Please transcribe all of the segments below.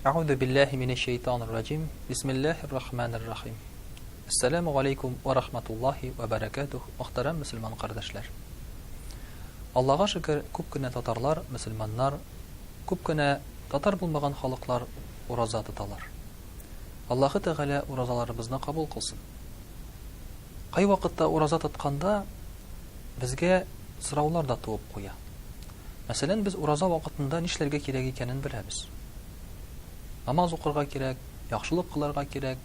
Аузу биллахи минеш шайтанир раджим. Бисмиллахир рахманир рахим. Ассаламу алейкум ва рахматуллахи ва баракатух. Мөхтәрәм мөселман кардәшләр. Аллаһка шөкер, күп кенә татарлар, мөселманнар, күп кенә татар булмаган халыклар ураза тоталар. Аллаһы Тәгалә уразаларыбызны кабул кылсын. Кай вакытта ураза тотканда безгә сораулар да туып куя. Мәсәлән, без ураза вакытында нишләргә кирәк икәнен беләбез. Намаз укырга кирәк, яхшылык кылырга кирәк.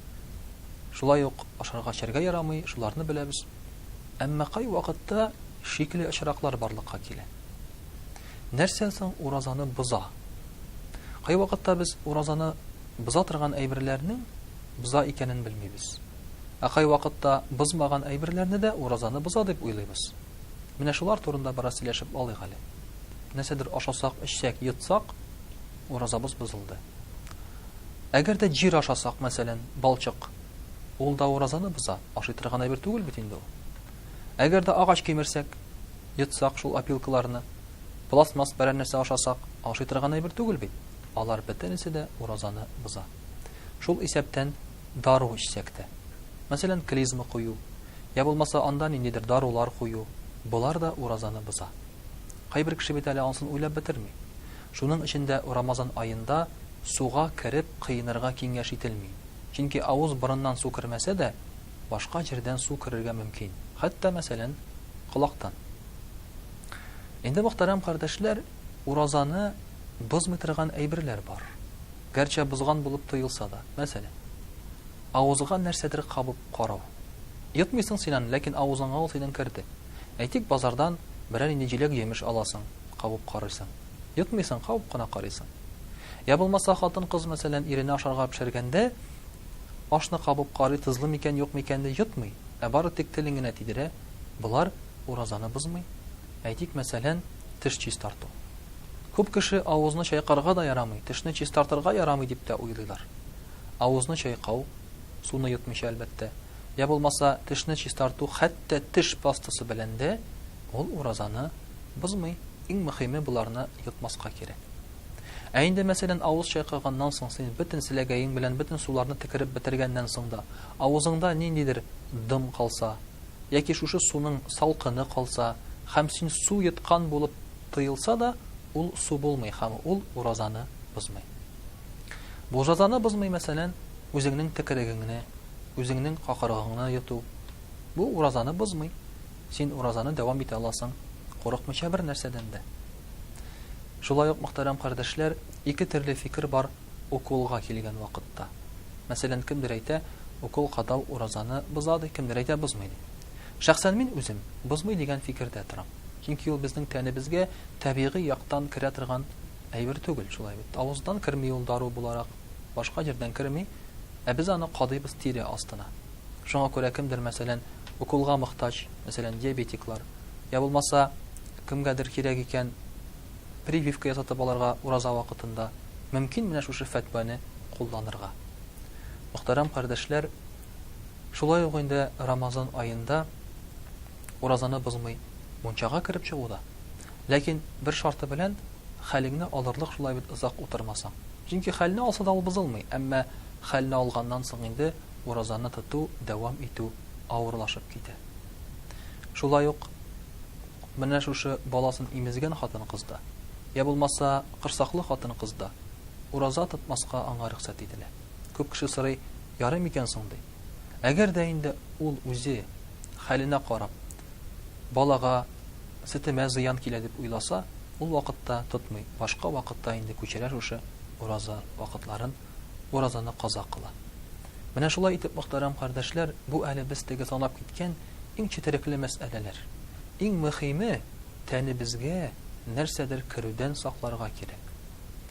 Шулай ук ашарга эчәргә ярамый, шуларны беләбез. Әмма кай вакытта шикле очраклар барлыкка килә. Нәрсә соң уразаны боза? Кай вакытта без уразаны боза торган әйберләрнең боза икәнен белмибез. Ә кай вакытта бозмаган әйберләрне дә уразаны боза дип уйлыйбыз. Менә шулар турында бераз сөйләшеп алыйк әле. Нәрсәдер ашасак, эчсәк, йотсак, уразабыз бозылды. Әгәр дә җир ашасак, мәсәлән, балчык, ул да уразаны боза, ашый торган әйбер түгел бит инде ул. Әгәр дә агач кимерсәк, йотсак шул опилкаларны, пластмасс берәр нәрсә ашасак, ашый торган әйбер түгел бит. Алар бөтенесе дә уразаны боза. Шул исәптән дару эчсәк тә. Мәсәлән, клизма кую, я булмаса анда ниндидер дарулар кую, булар да уразаны боза. Кайбер кеше бит әле ансын уйлап бетерми. Шуның эчендә Рамазан аенда суга кереп кыйнырга киңәш ителми. Чөнки авыз борыннан су кермәсә дә, башка җирдән су керергә мөмкин. Хәтта мәсәлән, колактан. Инде мөхтәрәм кардәшләр, уразаны бозмый торган әйберләр бар. Гәрчә бозган булып тоелса да, мәсәлән, авызга нәрсәдер кабып карау. Йотмыйсың синан, ләкин авызыңа ул синең керде. Әйтик, базардан берәр инде җиләк җимеш аласың, кабып карыйсың. Йотмыйсың, кабып кына карыйсың. Я булмаса хатын-кыз мәсәлән ирене ашарга пешергәндә, ашны кабып карый, тызлы микән, юк микән дә йотмый. Ә бары тик телен генә тидерә. Булар уразаны бозмый. Әйтик, мәсәлән, теш чистарту. Күп кеше авызны чайкарга да ярамый, тешне чистартырга ярамый дип тә уйлыйлар. Авызны чайкау, суны йотмыйча әлбәттә. Я булмаса тешне чистарту, хәтта теш пастасы белән дә ул уразаны бозмый. Иң мөһиме буларны йотмаска кирәк. Ә инде мәсәлән авыз чайкаганнан соң син бөтен силәгәең белән бөтен суларны тикереп бетергәннән соң да авызыңда ниндидер дым калса, яки шушы суның салкыны калса, һәм син су йоткан булып тоелса да, ул су булмый һәм ул уразаны бозмый. Бу уразаны бозмый мәсәлән үзеңнең тикерегеңне, үзеңнең какырыгыңны йоту. Бу уразаны бозмый. Син уразаны дәвам итә аласың, курыкмыйча бер нәрсәдән дә. Шулай ук мөхтәрәм кардәшләр, ике төрле фикер бар уколга килгән вакытта. Мәсәлән, кемдер әйтә, укол кадау уразаны бозады, кемдер әйтә бозмый. Шәхсән мин үзем бозмый дигән фикердә торам. Чөнки ул безнең тәнебезгә табигый яктан керә торган әйбер түгел, шулай бит. Авыздан керми ул дару буларак, башка җирдән керми, ә без аны кадыйбыз тире астына. Шуңа күрә кемдер мәсәлән уколга мохтаҗ, мәсәлән диабетиклар, я булмаса кемгәдер кирәк икән прививка ясатып аларга ураза вакытында мөмкин менә шушы фәтваны кулланырга. Мөхтәрәм кардәшләр, шулай ук инде Рамазан аенда уразаны бозмый мунчага кереп чыгуда. Ләкин бер шарты белән хәлеңне алырлык шулай бит озак утырмасаң. Чөнки хәлне алса да ул бозылмый, әмма хәлне алганнан соң инде уразаны тоту, дәвам итү авырлашып китә. Шулай ук менә шушы баласын имезгән хатын-кызда, я булмаса кырсаклы хатын-кызда ураза тотмаска аңа рөхсәт ителә. Күп кеше сорый, ярый микән соң ди. Әгәр дә инде ул үзе хәленә карап балага сетемә зыян килә дип уйласа, ул вакытта тотмый, башка вакытта инде күчерә шушы ураза вакытларын, уразаны каза кыла. Менә шулай итеп, мөхтәрәм кардәшләр, бу әле без теге санап киткән иң четерекле мәсьәләләр. Иң мөһиме тәнебезгә нәрсәдер керүдән сакларга кирәк.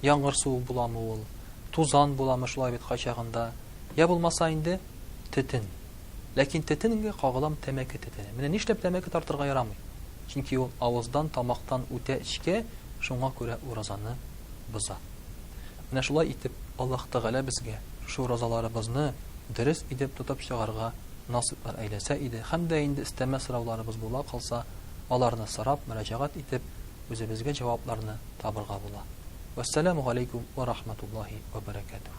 Яңгыр суы буламы ул, тузан буламы шулай бит кайчагында, я булмаса инде тетен. Ләкин тетенгә кагылам тәмәке тетене. Менә нишләп тәмәке тартырга ярамый? Чөнки ул авыздан, тамактан үтә эчкә, шуңа күрә уразаны боза. Менә шулай итеп Аллаһ Тәгалә безгә шу уразаларыбызны дөрес итеп тотып чыгарга насыйплар әйләсә иде. Һәм дә инде истәмә сорауларыбыз була калса, аларны сорап, мөрәҗәгать итеп, үзебезгә җавапларны табырга була. Вассаламу алейкум ва рахматуллахи ва баракатух.